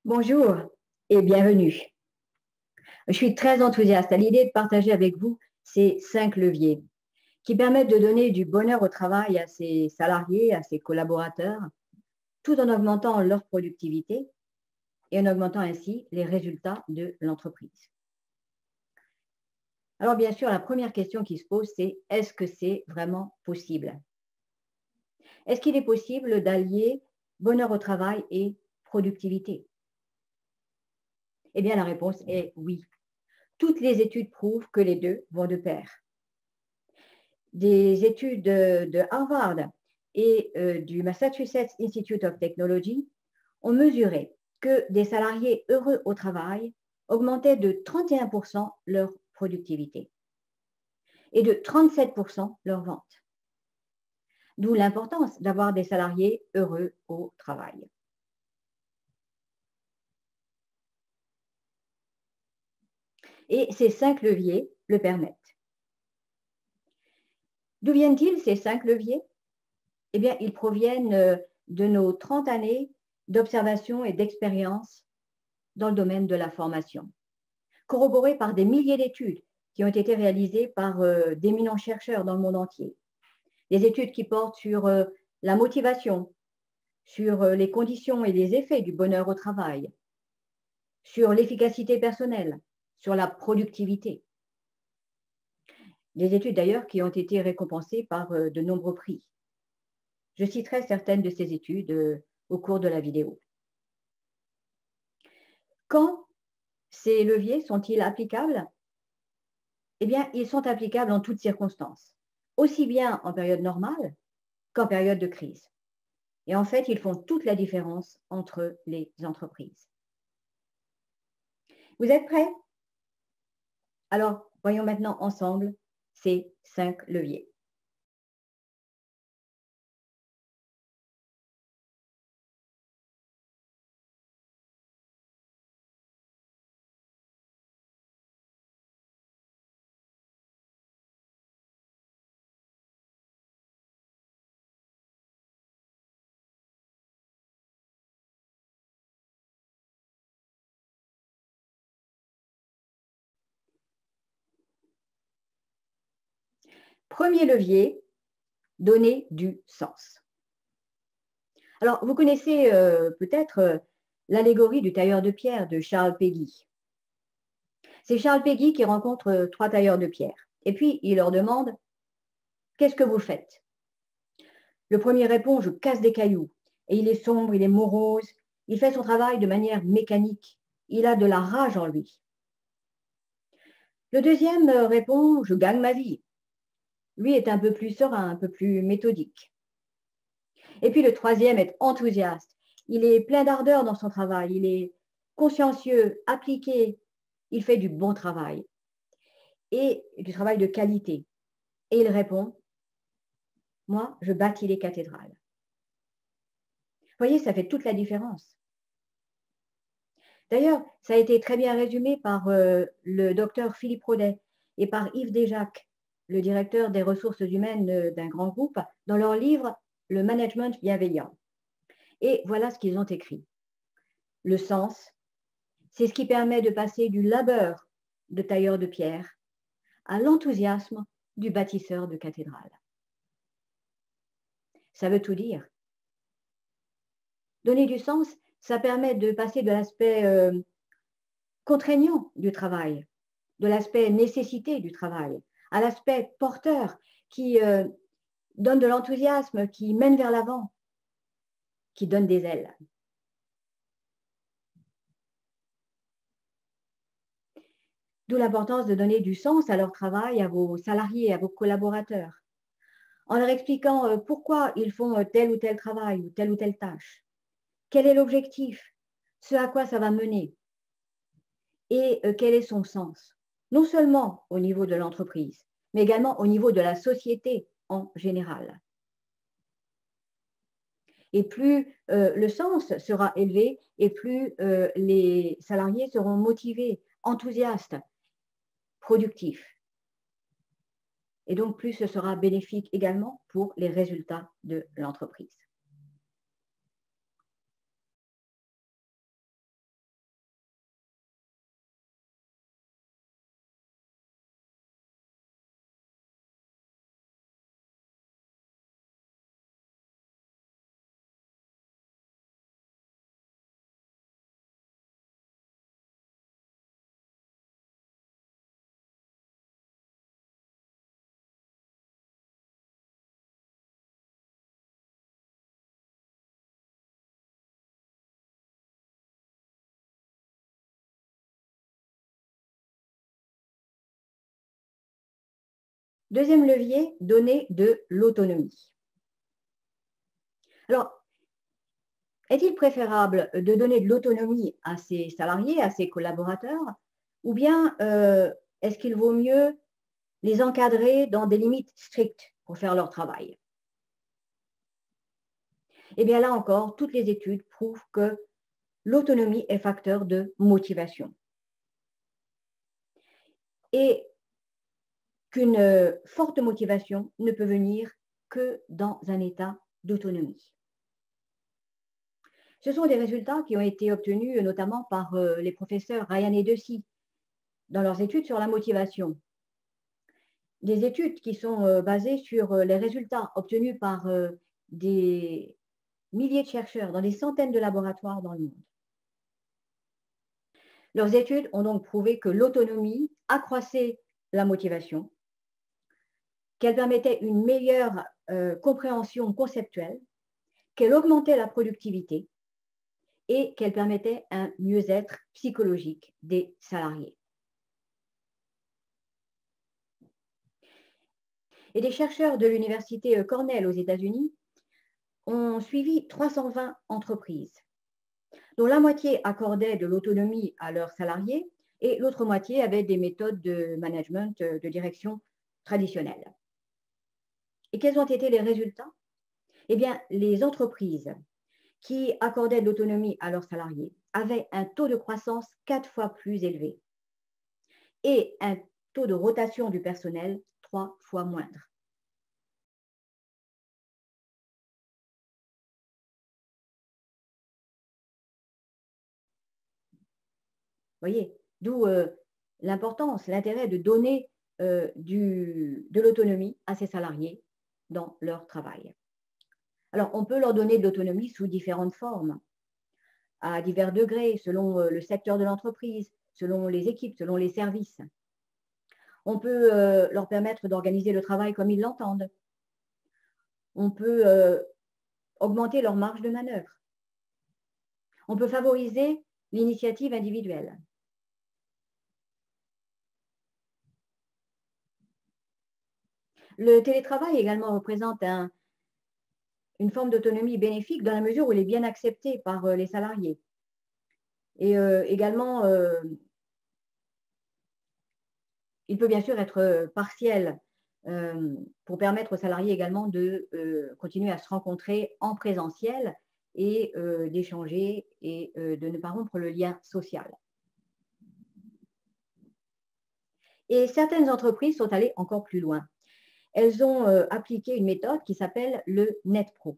Bonjour et bienvenue. Je suis très enthousiaste à l'idée de partager avec vous ces 5 leviers qui permettent de donner du bonheur au travail à ses salariés, à ses collaborateurs, tout en augmentant leur productivité et en augmentant ainsi les résultats de l'entreprise. Alors bien sûr, la première question qui se pose, c'est est-ce que c'est vraiment possible? Est-ce qu'il est possible d'allier bonheur au travail et productivité? Eh bien, la réponse est oui. Toutes les études prouvent que les deux vont de pair. Des études de Harvard et du Massachusetts Institute of Technology ont mesuré que des salariés heureux au travail augmentaient de 31% leur productivité et de 37% leurs ventes. D'où l'importance d'avoir des salariés heureux au travail. Et ces 5 leviers le permettent. D'où viennent-ils ces 5 leviers? Eh bien, ils proviennent de nos 30 années d'observation et d'expérience dans le domaine de la formation, corroborés par des milliers d'études qui ont été réalisées par d'éminents chercheurs dans le monde entier. Des études qui portent sur la motivation, sur les conditions et les effets du bonheur au travail, sur l'efficacité personnelle, sur la productivité. Des études d'ailleurs qui ont été récompensées par de nombreux prix. Je citerai certaines de ces études au cours de la vidéo. Quand ces leviers sont-ils applicables? Eh bien, ils sont applicables en toutes circonstances, aussi bien en période normale qu'en période de crise. Et en fait, ils font toute la différence entre les entreprises. Vous êtes prêts? Alors, voyons maintenant ensemble ces 5 leviers. Premier levier, donner du sens. Alors, vous connaissez peut-être l'allégorie du tailleur de pierre de Charles Péguy. C'est Charles Péguy qui rencontre 3 tailleurs de pierre. Et puis, il leur demande, qu'est-ce que vous faites? Le premier répond, je casse des cailloux. Et il est sombre, il est morose, il fait son travail de manière mécanique. Il a de la rage en lui. Le deuxième répond, je gagne ma vie. Lui est un peu plus serein, un peu plus méthodique. Et puis le troisième est enthousiaste. Il est plein d'ardeur dans son travail, il est consciencieux, appliqué, il fait du bon travail et du travail de qualité. Et il répond, moi, je bâtis les cathédrales. Vous voyez, ça fait toute la différence. D'ailleurs, ça a été très bien résumé par le docteur Philippe Rodet et par Yves Desjacques, le directeur des ressources humaines d'un grand groupe, dans leur livre Le management bienveillant. Et voilà ce qu'ils ont écrit. Le sens, c'est ce qui permet de passer du labeur de tailleur de pierre à l'enthousiasme du bâtisseur de cathédrale. Ça veut tout dire. Donner du sens, ça permet de passer de l'aspect contraignant du travail, de l'aspect nécessité du travail, à l'aspect porteur qui donne de l'enthousiasme, qui mène vers l'avant, qui donne des ailes. D'où l'importance de donner du sens à leur travail, à vos salariés, à vos collaborateurs, en leur expliquant pourquoi ils font tel ou tel travail ou telle tâche, quel est l'objectif, ce à quoi ça va mener et quel est son sens, non seulement au niveau de l'entreprise, mais également au niveau de la société en général. Et plus le sens sera élevé et plus les salariés seront motivés, enthousiastes, productifs. Et donc, plus ce sera bénéfique également pour les résultats de l'entreprise. Deuxième levier, donner de l'autonomie. Alors, est-il préférable de donner de l'autonomie à ses salariés, à ses collaborateurs, ou bien est-ce qu'il vaut mieux les encadrer dans des limites strictes pour faire leur travail? Eh bien là encore, toutes les études prouvent que l'autonomie est facteur de motivation et qu'une forte motivation ne peut venir que dans un état d'autonomie. Ce sont des résultats qui ont été obtenus notamment par les professeurs Ryan et Deci dans leurs études sur la motivation. Des études qui sont basées sur les résultats obtenus par des milliers de chercheurs dans des centaines de laboratoires dans le monde. Leurs études ont donc prouvé que l'autonomie accroissait la motivation, qu'elle permettait une meilleure compréhension conceptuelle, qu'elle augmentait la productivité et qu'elle permettait un mieux-être psychologique des salariés. Et des chercheurs de l'université Cornell aux États-Unis ont suivi 320 entreprises, dont la moitié accordait de l'autonomie à leurs salariés et l'autre moitié avait des méthodes de management, de direction traditionnelles. Et quels ont été les résultats? Eh bien, les entreprises qui accordaient de l'autonomie à leurs salariés avaient un taux de croissance 4 fois plus élevé et un taux de rotation du personnel 3 fois moindre. Vous voyez, d'où l'importance, l'intérêt de donner de l'autonomie à ses salariés dans leur travail. Alors, on peut leur donner de l'autonomie sous différentes formes, à divers degrés, selon le secteur de l'entreprise, selon les équipes, selon les services. On peut leur permettre d'organiser le travail comme ils l'entendent. On peut augmenter leur marge de manœuvre. On peut favoriser l'initiative individuelle. Le télétravail également représente une forme d'autonomie bénéfique dans la mesure où il est bien accepté par les salariés. Et également, il peut bien sûr être partiel pour permettre aux salariés également de continuer à se rencontrer en présentiel et d'échanger et de ne pas rompre le lien social. Et certaines entreprises sont allées encore plus loin. Elles ont appliqué une méthode qui s'appelle le NetPro.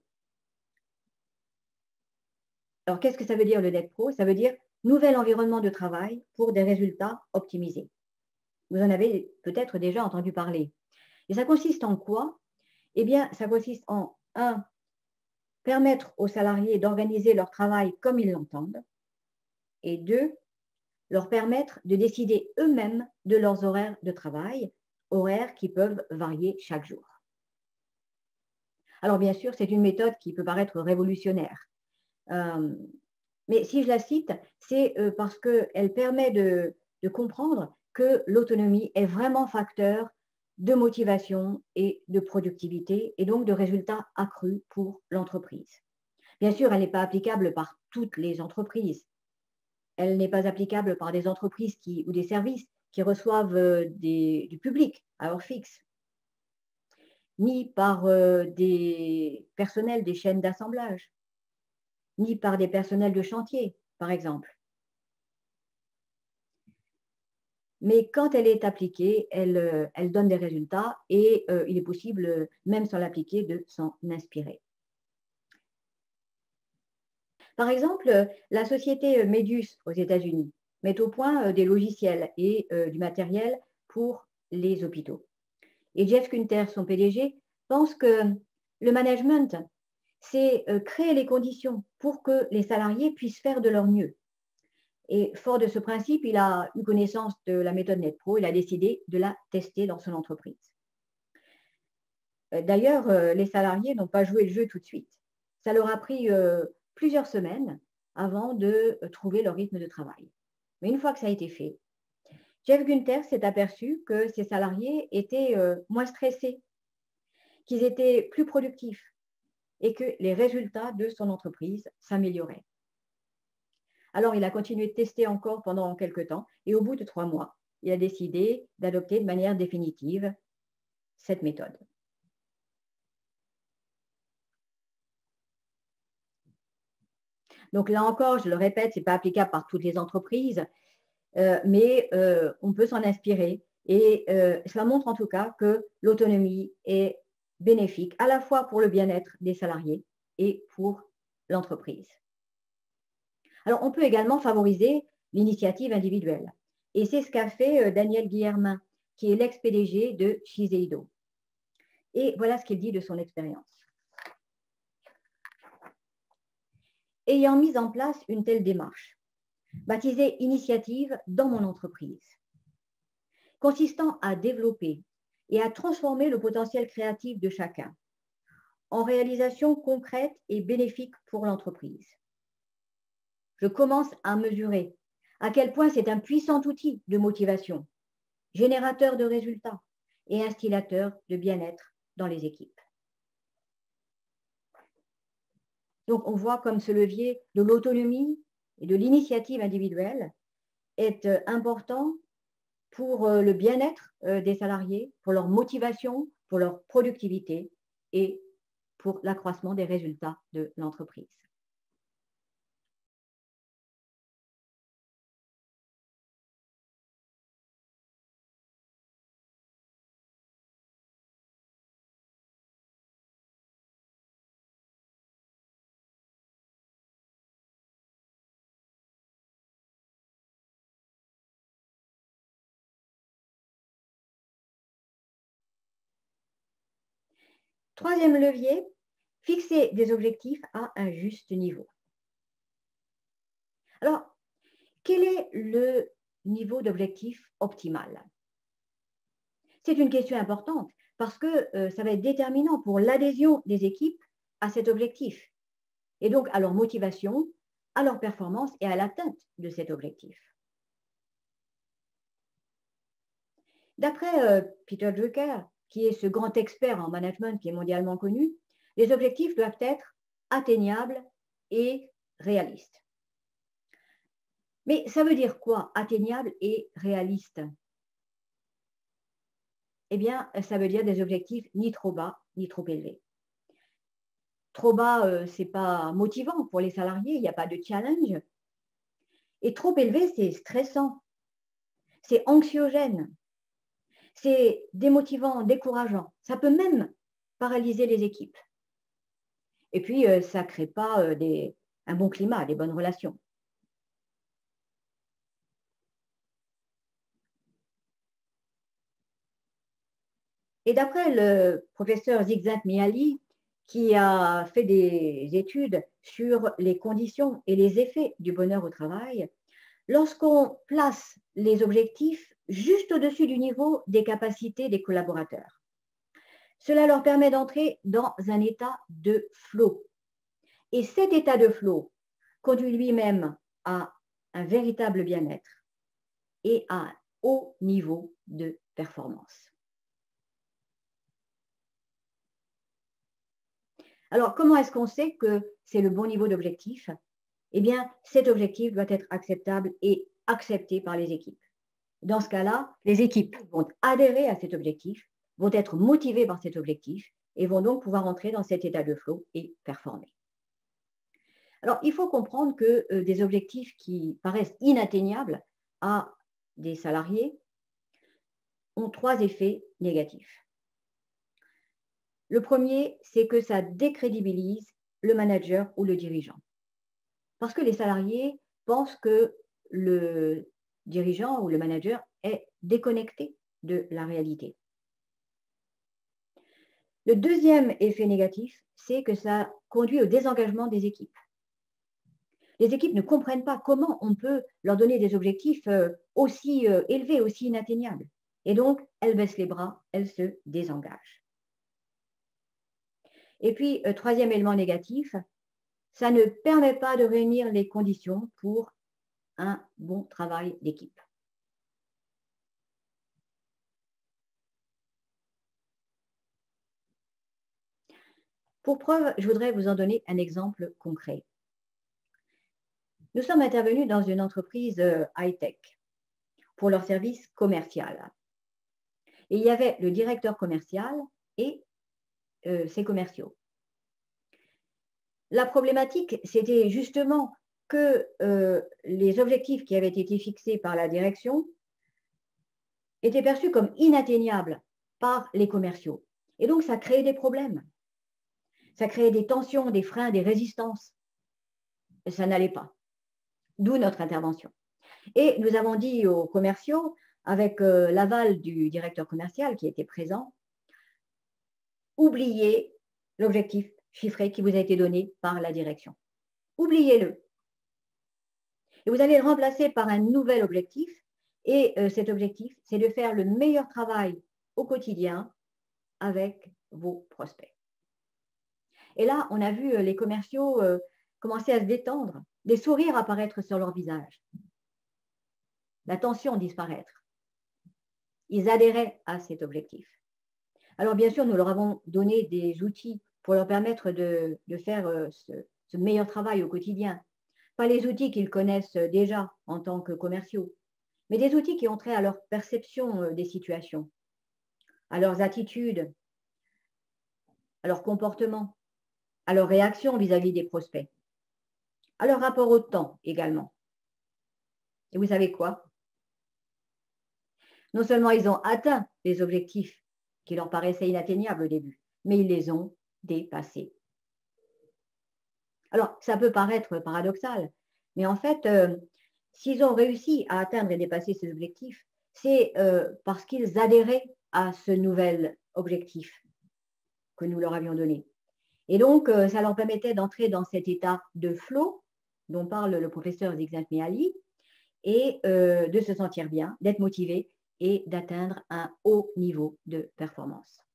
Alors, qu'est-ce que ça veut dire le NetPro? Ça veut dire nouvel environnement de travail pour des résultats optimisés. Vous en avez peut-être déjà entendu parler. Et ça consiste en quoi? Eh bien, ça consiste en, un, permettre aux salariés d'organiser leur travail comme ils l'entendent, et deux, leur permettre de décider eux-mêmes de leurs horaires de travail, horaires qui peuvent varier chaque jour. Alors, bien sûr, c'est une méthode qui peut paraître révolutionnaire. Mais si je la cite, c'est parce qu'elle permet de comprendre que l'autonomie est vraiment facteur de motivation et de productivité et donc de résultats accrus pour l'entreprise. Bien sûr, elle n'est pas applicable par toutes les entreprises. Elle n'est pas applicable par des entreprises ou des services qui reçoivent du public à heure fixe, ni par des personnels des chaînes d'assemblage, ni par des personnels de chantier, par exemple. Mais quand elle est appliquée, elle donne des résultats et il est possible, même sans l'appliquer, de s'en inspirer. Par exemple, la société Medus aux États-Unis met au point des logiciels et du matériel pour les hôpitaux. Et Jeff Kunter, son PDG, pense que le management, c'est créer les conditions pour que les salariés puissent faire de leur mieux. Et fort de ce principe, il a eu connaissance de la méthode NetPro, il a décidé de la tester dans son entreprise. D'ailleurs, les salariés n'ont pas joué le jeu tout de suite. Ça leur a pris plusieurs semaines avant de trouver leur rythme de travail. Mais une fois que ça a été fait, Jeff Gunther s'est aperçu que ses salariés étaient moins stressés, qu'ils étaient plus productifs et que les résultats de son entreprise s'amélioraient. Alors, il a continué de tester encore pendant quelques temps et au bout de 3 mois, il a décidé d'adopter de manière définitive cette méthode. Donc là encore, je le répète, ce n'est pas applicable par toutes les entreprises, mais on peut s'en inspirer et cela montre en tout cas que l'autonomie est bénéfique à la fois pour le bien-être des salariés et pour l'entreprise. Alors, on peut également favoriser l'initiative individuelle. Et c'est ce qu'a fait Daniel Guillermin, qui est l'ex-PDG de Shiseido. Et voilà ce qu'il dit de son expérience. Ayant mis en place une telle démarche, baptisée initiative dans mon entreprise, consistant à développer et à transformer le potentiel créatif de chacun en réalisation concrète et bénéfique pour l'entreprise. Je commence à mesurer à quel point c'est un puissant outil de motivation, générateur de résultats et instillateur de bien-être dans les équipes. Donc, on voit comme ce levier de l'autonomie et de l'initiative individuelle est important pour le bien-être des salariés, pour leur motivation, pour leur productivité et pour l'accroissement des résultats de l'entreprise. Troisième levier, fixer des objectifs à un juste niveau. Alors, quel est le niveau d'objectif optimal? C'est une question importante parce que ça va être déterminant pour l'adhésion des équipes à cet objectif et donc à leur motivation, à leur performance et à l'atteinte de cet objectif. D'après Peter Drucker, qui est ce grand expert en management qui est mondialement connu, les objectifs doivent être atteignables et réalistes. Mais ça veut dire quoi, atteignable et réaliste? Eh bien, ça veut dire des objectifs ni trop bas, ni trop élevés. Trop bas, ce n'est pas motivant pour les salariés, il n'y a pas de challenge. Et trop élevé, c'est stressant, c'est anxiogène, c'est démotivant, décourageant. Ça peut même paralyser les équipes. Et puis, ça ne crée pas un bon climat, des bonnes relations. Et d'après le professeur Csikszentmihalyi, qui a fait des études sur les conditions et les effets du bonheur au travail, lorsqu'on place les objectifs juste au-dessus du niveau des capacités des collaborateurs, cela leur permet d'entrer dans un état de flow. Et cet état de flow conduit lui-même à un véritable bien-être et à un haut niveau de performance. Alors, comment est-ce qu'on sait que c'est le bon niveau d'objectif? Eh bien, cet objectif doit être acceptable et accepté par les équipes. Dans ce cas-là, les équipes vont adhérer à cet objectif, vont être motivées par cet objectif et vont donc pouvoir entrer dans cet état de flow et performer. Alors, il faut comprendre que des objectifs qui paraissent inatteignables à des salariés ont 3 effets négatifs. Le premier, c'est que ça décrédibilise le manager ou le dirigeant. Parce que les salariés pensent que le dirigeant ou le manager est déconnecté de la réalité. Le deuxième effet négatif, c'est que ça conduit au désengagement des équipes. Les équipes ne comprennent pas comment on peut leur donner des objectifs aussi élevés, aussi inatteignables. Et donc, elles baissent les bras, elles se désengagent. Et puis, troisième élément négatif, ça ne permet pas de réunir les conditions pour un bon travail d'équipe. Pour preuve, je voudrais vous en donner un exemple concret. Nous sommes intervenus dans une entreprise high-tech pour leur service commercial. Et il y avait le directeur commercial et ses commerciaux. La problématique, c'était justement que les objectifs qui avaient été fixés par la direction étaient perçus comme inatteignables par les commerciaux. Et donc, ça créait des problèmes. Ça créait des tensions, des freins, des résistances. Et ça n'allait pas. D'où notre intervention. Et nous avons dit aux commerciaux, avec l'aval du directeur commercial qui était présent, oubliez l'objectif chiffré qui vous a été donné par la direction. Oubliez-le. Et vous allez le remplacer par un nouvel objectif. Et cet objectif, c'est de faire le meilleur travail au quotidien avec vos prospects. Et là, on a vu les commerciaux commencer à se détendre, des sourires apparaître sur leur visage, la tension disparaître. Ils adhéraient à cet objectif. Alors bien sûr, nous leur avons donné des outils pour leur permettre de faire ce meilleur travail au quotidien. Pas les outils qu'ils connaissent déjà en tant que commerciaux, mais des outils qui ont trait à leur perception des situations, à leurs attitudes, à leur comportement, à leur réaction vis-à-vis des prospects, à leur rapport au temps également. Et vous savez quoi? Non seulement ils ont atteint les objectifs qui leur paraissaient inatteignables au début, mais ils les ont dépassés. Alors, ça peut paraître paradoxal, mais en fait, s'ils ont réussi à atteindre et dépasser ces objectifs, c'est parce qu'ils adhéraient à ce nouvel objectif que nous leur avions donné. Et donc, ça leur permettait d'entrer dans cet état de flow dont parle le professeur Csikszentmihalyi et de se sentir bien, d'être motivé et d'atteindre un haut niveau de performance.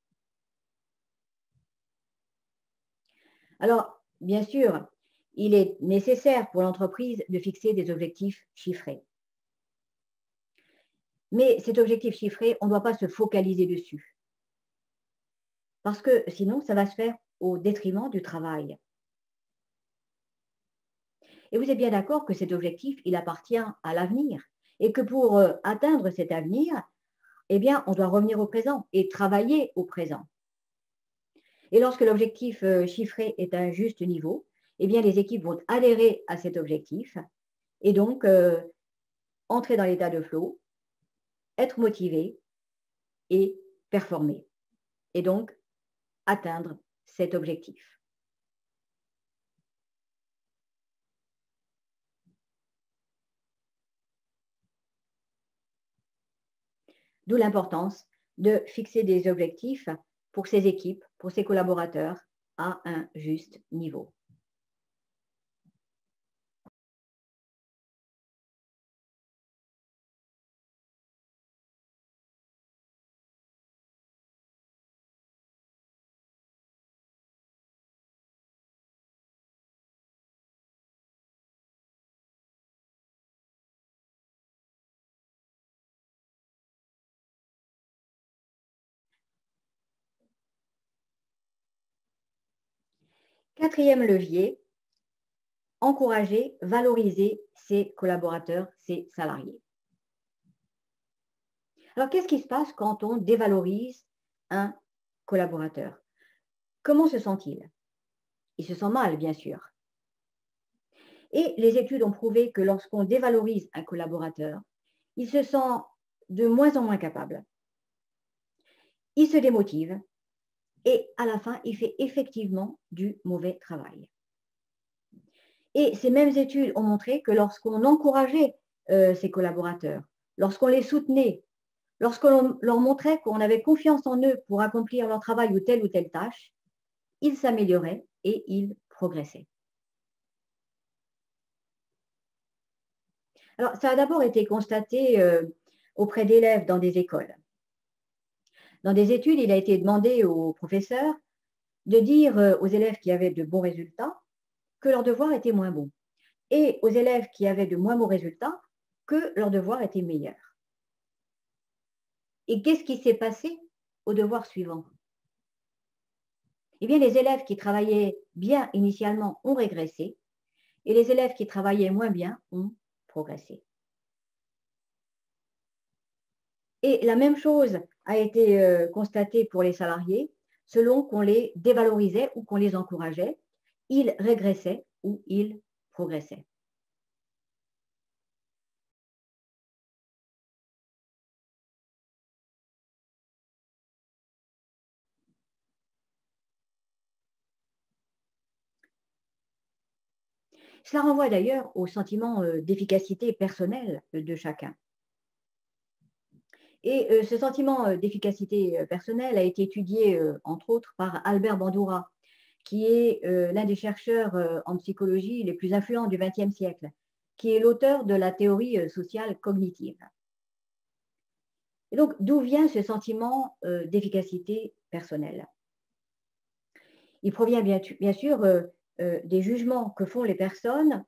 Alors, bien sûr, il est nécessaire pour l'entreprise de fixer des objectifs chiffrés. Mais cet objectif chiffré, on ne doit pas se focaliser dessus. Parce que sinon, ça va se faire au détriment du travail. Et vous êtes bien d'accord que cet objectif, il appartient à l'avenir. Et que pour atteindre cet avenir, eh bien, on doit revenir au présent et travailler au présent. Et lorsque l'objectif chiffré est à un juste niveau, eh bien, les équipes vont adhérer à cet objectif et donc entrer dans l'état de flow, être motivées et performer. Et donc, atteindre cet objectif. D'où l'importance de fixer des objectifs pour ses équipes, pour ses collaborateurs, à un juste niveau. Quatrième levier, encourager, valoriser ses collaborateurs, ses salariés. Alors, qu'est-ce qui se passe quand on dévalorise un collaborateur? Comment se sent-il? Il se sent mal, bien sûr. Et les études ont prouvé que lorsqu'on dévalorise un collaborateur, il se sent de moins en moins capable. Il se démotive et à la fin, il fait effectivement du mauvais travail. Et ces mêmes études ont montré que lorsqu'on encourageait ses collaborateurs, lorsqu'on les soutenait, lorsqu'on leur montrait qu'on avait confiance en eux pour accomplir leur travail ou telle tâche, ils s'amélioraient et ils progressaient. Alors, ça a d'abord été constaté auprès d'élèves dans des écoles. Dans des études, il a été demandé aux professeurs de dire aux élèves qui avaient de bons résultats que leurs devoirs étaient moins bons et aux élèves qui avaient de moins bons résultats que leurs devoirs étaient meilleurs. Et qu'est-ce qui s'est passé au devoir suivant? Eh bien, les élèves qui travaillaient bien initialement ont régressé et les élèves qui travaillaient moins bien ont progressé. Et la même chose a été constatée pour les salariés, selon qu'on les dévalorisait ou qu'on les encourageait, ils régressaient ou ils progressaient. Cela renvoie d'ailleurs au sentiment d'efficacité personnelle de chacun. Et ce sentiment d'efficacité personnelle a été étudié, entre autres, par Albert Bandura, qui est l'un des chercheurs en psychologie les plus influents du XXe siècle, qui est l'auteur de la théorie sociale cognitive. Et donc, d'où vient ce sentiment d'efficacité personnelle? Il provient bien sûr des jugements que font les personnes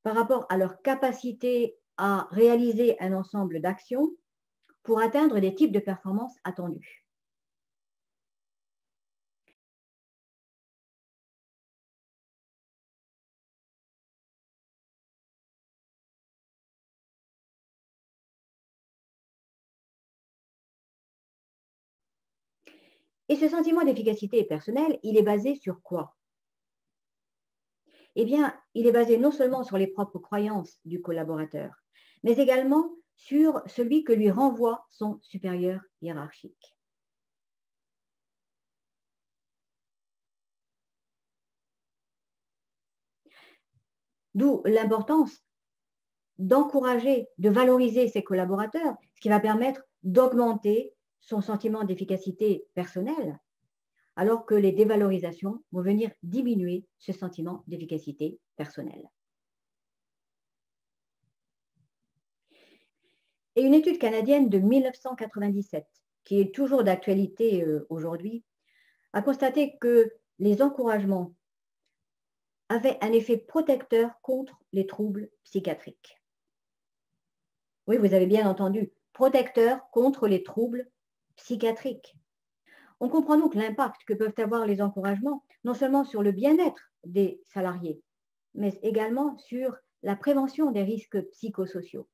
par rapport à leur capacité à réaliser un ensemble d'actions pour atteindre des types de performances attendues. Et ce sentiment d'efficacité personnelle, il est basé sur quoi? Eh bien, il est basé non seulement sur les propres croyances du collaborateur, mais également sur celui que lui renvoie son supérieur hiérarchique. D'où l'importance d'encourager, de valoriser ses collaborateurs, ce qui va permettre d'augmenter son sentiment d'efficacité personnelle, alors que les dévalorisations vont venir diminuer ce sentiment d'efficacité personnelle. Et une étude canadienne de 1997, qui est toujours d'actualité aujourd'hui, a constaté que les encouragements avaient un effet protecteur contre les troubles psychiatriques. Oui, vous avez bien entendu, protecteur contre les troubles psychiatriques. On comprend donc l'impact que peuvent avoir les encouragements, non seulement sur le bien-être des salariés, mais également sur la prévention des risques psychosociaux.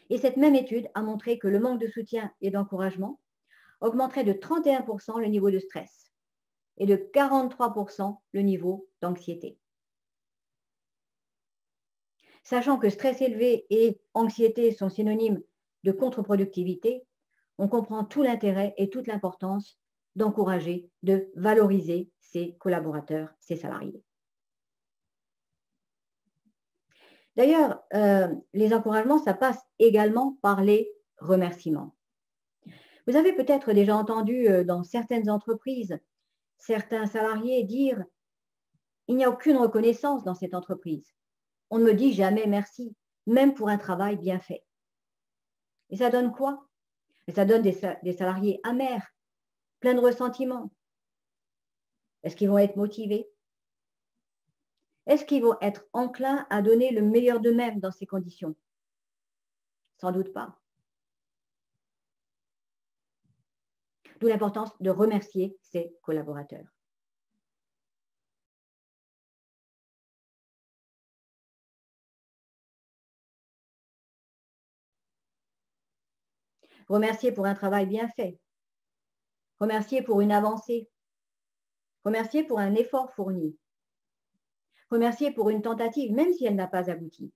Et cette même étude a montré que le manque de soutien et d'encouragement augmenterait de 31% le niveau de stress et de 43% le niveau d'anxiété. Sachant que stress élevé et anxiété sont synonymes de contre-productivité, on comprend tout l'intérêt et toute l'importance d'encourager, de valoriser ses collaborateurs, ses salariés. D'ailleurs, les encouragements, ça passe également par les remerciements. Vous avez peut-être déjà entendu dans certaines entreprises, certains salariés dire: il n'y a aucune reconnaissance dans cette entreprise. On ne me dit jamais merci, même pour un travail bien fait. Et ça donne quoi? Et ça donne des salariés amers, pleins de ressentiments. Est-ce qu'ils vont être motivés? Est-ce qu'ils vont être enclins à donner le meilleur d'eux-mêmes dans ces conditions? Sans doute pas. D'où l'importance de remercier ses collaborateurs. Remercier pour un travail bien fait. Remercier pour une avancée. Remercier pour un effort fourni. Remercier pour une tentative, même si elle n'a pas abouti.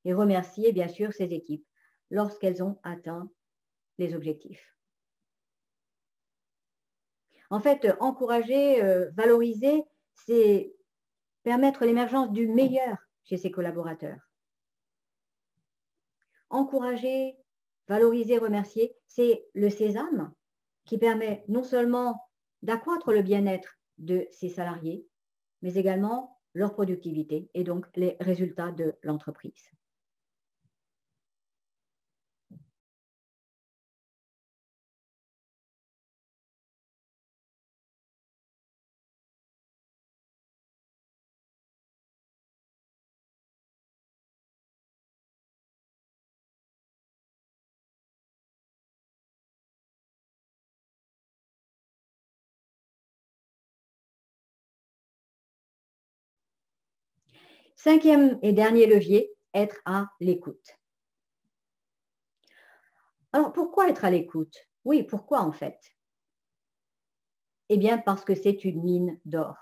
Et remercier, bien sûr, ses équipes lorsqu'elles ont atteint les objectifs. En fait, encourager, valoriser, c'est permettre l'émergence du meilleur chez ses collaborateurs. Encourager, valoriser, remercier, c'est le sésame qui permet non seulement d'accroître le bien-être de ses salariés, mais également leur productivité et donc les résultats de l'entreprise. Cinquième et dernier levier, être à l'écoute. Alors, pourquoi être à l'écoute? Oui, pourquoi en fait? Eh bien, parce que c'est une mine d'or.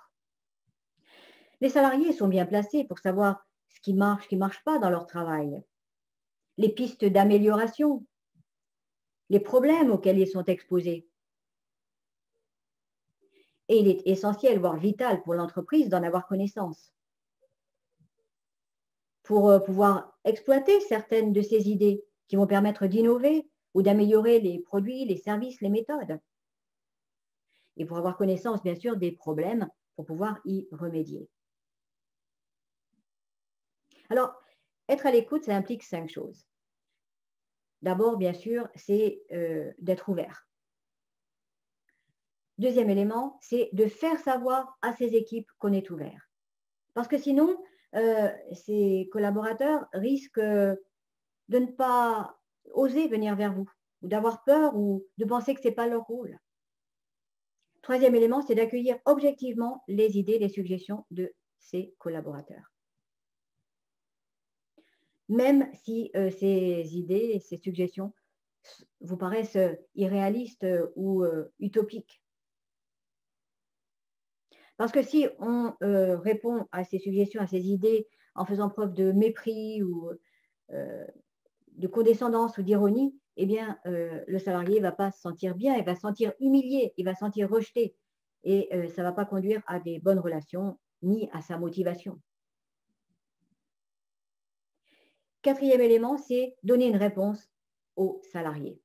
Les salariés sont bien placés pour savoir ce qui ne marche pas dans leur travail, les pistes d'amélioration, les problèmes auxquels ils sont exposés. Et il est essentiel, voire vital pour l'entreprise d'en avoir connaissance pour pouvoir exploiter certaines de ces idées qui vont permettre d'innover ou d'améliorer les produits, les services, les méthodes. Et pour avoir connaissance, bien sûr, des problèmes pour pouvoir y remédier. Alors, être à l'écoute, ça implique 5 choses. D'abord, bien sûr, c'est d'être ouvert. Deuxième élément, c'est de faire savoir à ses équipes qu'on est ouvert. Parce que sinon, ces collaborateurs risquent de ne pas oser venir vers vous, ou d'avoir peur, ou de penser que ce n'est pas leur rôle. Troisième élément, c'est d'accueillir objectivement les idées, les suggestions de ses collaborateurs. Même si ces idées et ces suggestions vous paraissent irréalistes ou utopiques. Parce que si on répond à ces suggestions, à ces idées en faisant preuve de mépris ou de condescendance ou d'ironie, eh bien, le salarié ne va pas se sentir bien, il va se sentir humilié, il va se sentir rejeté. Et ça ne va pas conduire à des bonnes relations ni à sa motivation. Quatrième élément, c'est donner une réponse au salarié.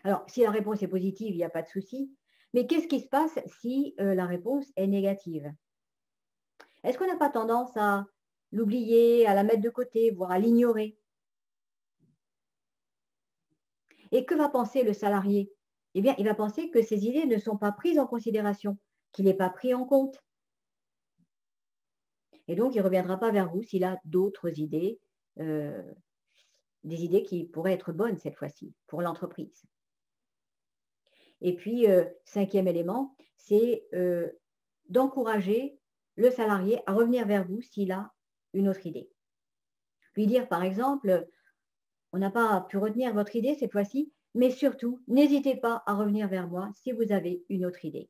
Alors, si la réponse est positive, il n'y a pas de souci. Mais qu'est-ce qui se passe si la réponse est négative? Est-ce qu'on n'a pas tendance à l'oublier, à la mettre de côté, voire à l'ignorer? Et que va penser le salarié? Eh bien, il va penser que ses idées ne sont pas prises en considération, qu'il n'est pas pris en compte. Et donc, il ne reviendra pas vers vous s'il a d'autres idées, euh, des idées qui pourraient être bonnes cette fois-ci pour l'entreprise. Et puis, cinquième élément, c'est d'encourager le salarié à revenir vers vous s'il a une autre idée. Lui dire, par exemple, on n'a pas pu retenir votre idée cette fois-ci, mais surtout, n'hésitez pas à revenir vers moi si vous avez une autre idée.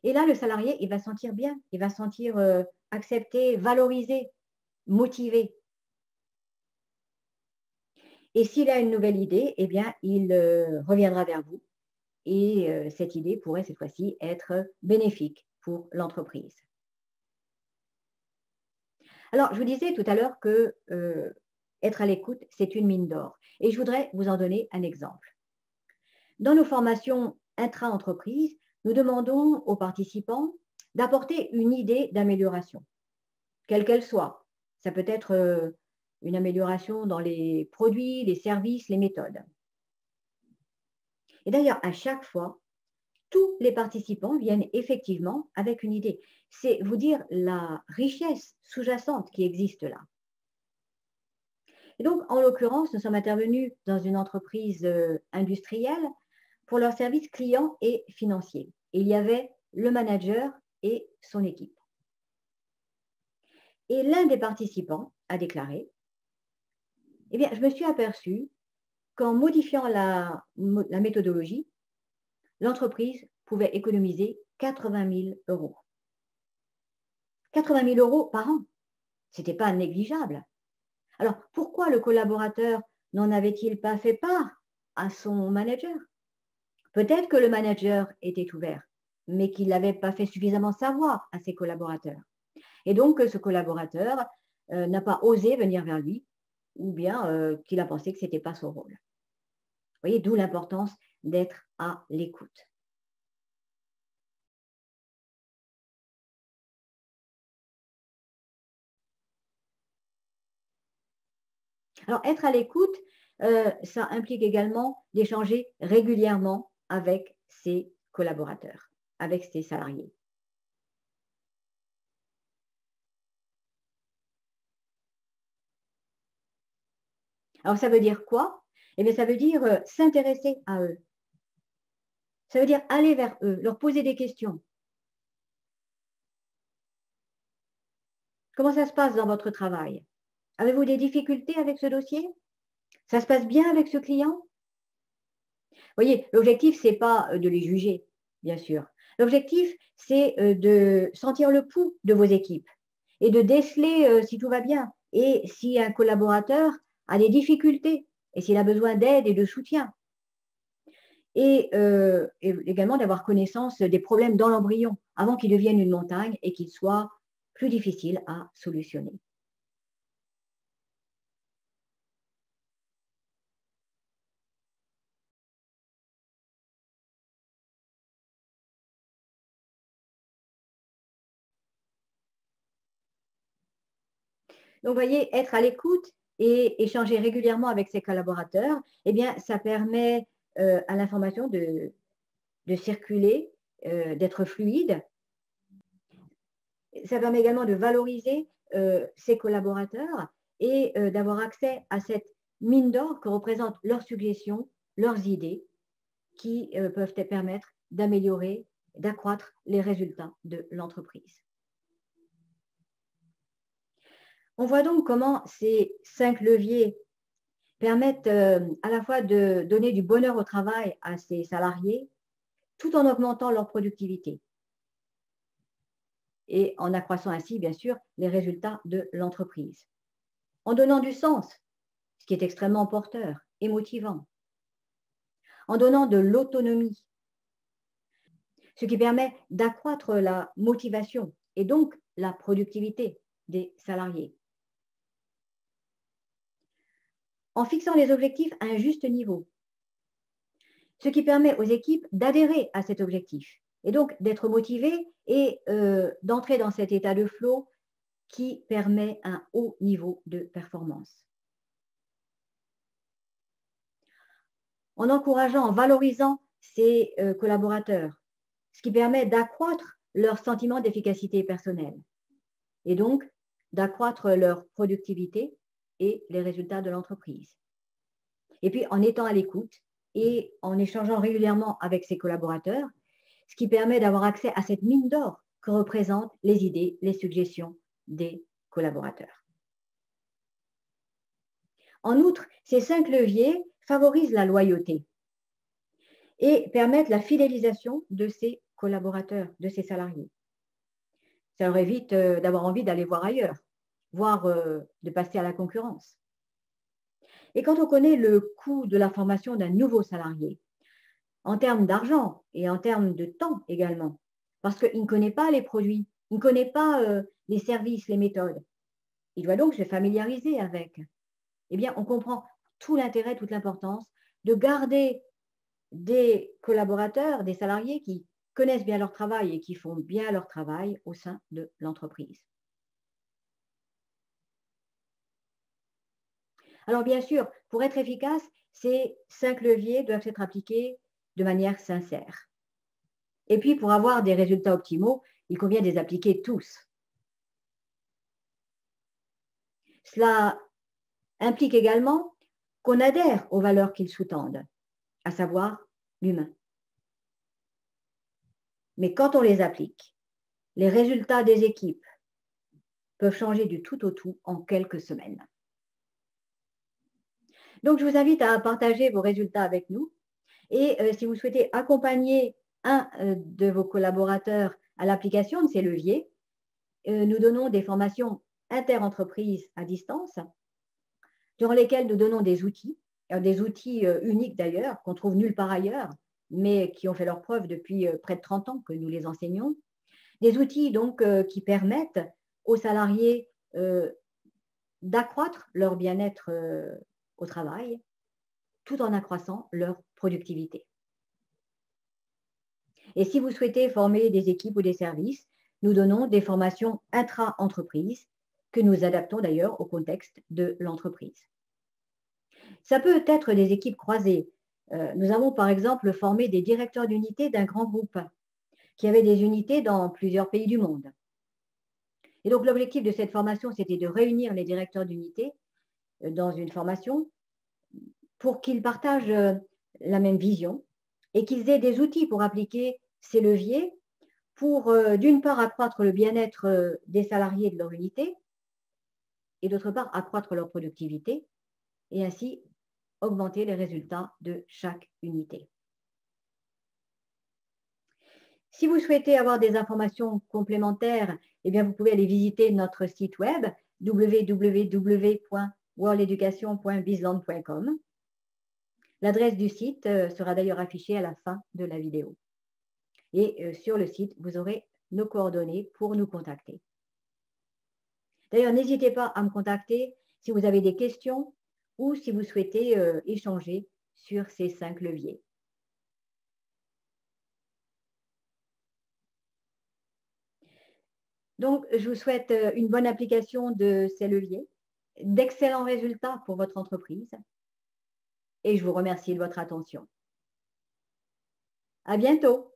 Et là, le salarié, il va se sentir bien, il va se sentir accepté, valorisé, motivé. Et s'il a une nouvelle idée, eh bien, il reviendra vers vous. Et cette idée pourrait cette fois-ci être bénéfique pour l'entreprise. Alors, je vous disais tout à l'heure que être à l'écoute, c'est une mine d'or. Et je voudrais vous en donner un exemple. Dans nos formations intra-entreprise, nous demandons aux participants d'apporter une idée d'amélioration, quelle qu'elle soit. Ça peut être une amélioration dans les produits, les services, les méthodes. Et d'ailleurs, à chaque fois, tous les participants viennent effectivement avec une idée. C'est vous dire la richesse sous-jacente qui existe là. Et donc, en l'occurrence, nous sommes intervenus dans une entreprise industrielle pour leurs services clients et financiers. Et il y avait le manager et son équipe. Et l'un des participants a déclaré, eh bien, je me suis aperçu qu'en modifiant la méthodologie, l'entreprise pouvait économiser 80 000 euros. 80 000 euros par an, ce n'était pas négligeable. Alors, pourquoi le collaborateur n'en avait-il pas fait part à son manager? Peut-être que le manager était ouvert, mais qu'il n'avait pas fait suffisamment savoir à ses collaborateurs. Et donc, ce collaborateur n'a pas osé venir vers lui, ou bien qu'il a pensé que ce n'était pas son rôle. Vous voyez, d'où l'importance d'être à l'écoute. Alors, être à l'écoute, ça implique également d'échanger régulièrement avec ses collaborateurs, avec ses salariés. Alors, ça veut dire quoi? Eh bien, ça veut dire s'intéresser à eux. Ça veut dire aller vers eux, leur poser des questions. Comment ça se passe dans votre travail? Avez-vous des difficultés avec ce dossier? Ça se passe bien avec ce client? Vous voyez, l'objectif, ce n'est pas de les juger, bien sûr. L'objectif, c'est de sentir le pouls de vos équipes et de déceler si tout va bien et si un collaborateur a des difficultés et s'il a besoin d'aide et de soutien. Et également d'avoir connaissance des problèmes dans l'embryon avant qu'ils deviennent une montagne et qu'ils soient plus difficiles à solutionner. Donc, vous voyez, être à l'écoute et échanger régulièrement avec ses collaborateurs, eh bien, ça permet à l'information de circuler, d'être fluide. Ça permet également de valoriser ses collaborateurs et d'avoir accès à cette mine d'or que représentent leurs suggestions, leurs idées, qui peuvent te permettre d'améliorer, d'accroître les résultats de l'entreprise. On voit donc comment ces 5 leviers permettent à la fois de donner du bonheur au travail à ses salariés, tout en augmentant leur productivité et en accroissant ainsi, bien sûr, les résultats de l'entreprise. En donnant du sens, ce qui est extrêmement porteur et motivant. En donnant de l'autonomie, ce qui permet d'accroître la motivation et donc la productivité des salariés. En fixant les objectifs à un juste niveau, ce qui permet aux équipes d'adhérer à cet objectif et donc d'être motivées et d'entrer dans cet état de flow qui permet un haut niveau de performance. En encourageant, en valorisant ses collaborateurs, ce qui permet d'accroître leur sentiment d'efficacité personnelle et donc d'accroître leur productivité et les résultats de l'entreprise. Et puis en étant à l'écoute et en échangeant régulièrement avec ses collaborateurs, ce qui permet d'avoir accès à cette mine d'or que représentent les idées, les suggestions des collaborateurs. En outre, ces 5 leviers favorisent la loyauté et permettent la fidélisation de ses collaborateurs, de ses salariés. Ça leur évite d'avoir envie d'aller voir ailleurs, voire de passer à la concurrence. Et quand on connaît le coût de la formation d'un nouveau salarié, en termes d'argent et en termes de temps également, parce qu'il ne connaît pas les produits, il ne connaît pas les services, les méthodes, il doit donc se familiariser avec. Eh bien, on comprend tout l'intérêt, toute l'importance de garder des collaborateurs, des salariés qui connaissent bien leur travail et qui font bien leur travail au sein de l'entreprise. Alors bien sûr, pour être efficace, ces 5 leviers doivent être appliqués de manière sincère. Et puis pour avoir des résultats optimaux, il convient de les appliquer tous. Cela implique également qu'on adhère aux valeurs qu'ils sous-tendent, à savoir l'humain. Mais quand on les applique, les résultats des équipes peuvent changer du tout au tout en quelques semaines. Donc, je vous invite à partager vos résultats avec nous. Et si vous souhaitez accompagner un de vos collaborateurs à l'application de ces leviers, nous donnons des formations inter-entreprises à distance, durant lesquelles nous donnons des outils uniques d'ailleurs, qu'on trouve nulle part ailleurs, mais qui ont fait leur preuve depuis près de 30 ans que nous les enseignons. Des outils donc qui permettent aux salariés d'accroître leur bien-être au travail, tout en accroissant leur productivité. Et si vous souhaitez former des équipes ou des services, nous donnons des formations intra-entreprise que nous adaptons d'ailleurs au contexte de l'entreprise. Ça peut être des équipes croisées. Nous avons par exemple formé des directeurs d'unité d'un grand groupe qui avait des unités dans plusieurs pays du monde. Et donc l'objectif de cette formation, c'était de réunir les directeurs d'unité dans une formation pour qu'ils partagent la même vision et qu'ils aient des outils pour appliquer ces leviers pour, d'une part, accroître le bien-être des salariés de leur unité et d'autre part accroître leur productivité et ainsi augmenter les résultats de chaque unité. Si vous souhaitez avoir des informations complémentaires, eh bien vous pouvez aller visiter notre site web www.worldeducation.bizland.com. L'adresse du site sera d'ailleurs affichée à la fin de la vidéo. Et sur le site, vous aurez nos coordonnées pour nous contacter. D'ailleurs, n'hésitez pas à me contacter si vous avez des questions ou si vous souhaitez échanger sur ces 5 leviers. Donc, je vous souhaite une bonne application de ces leviers, d'excellents résultats pour votre entreprise et je vous remercie de votre attention. À bientôt.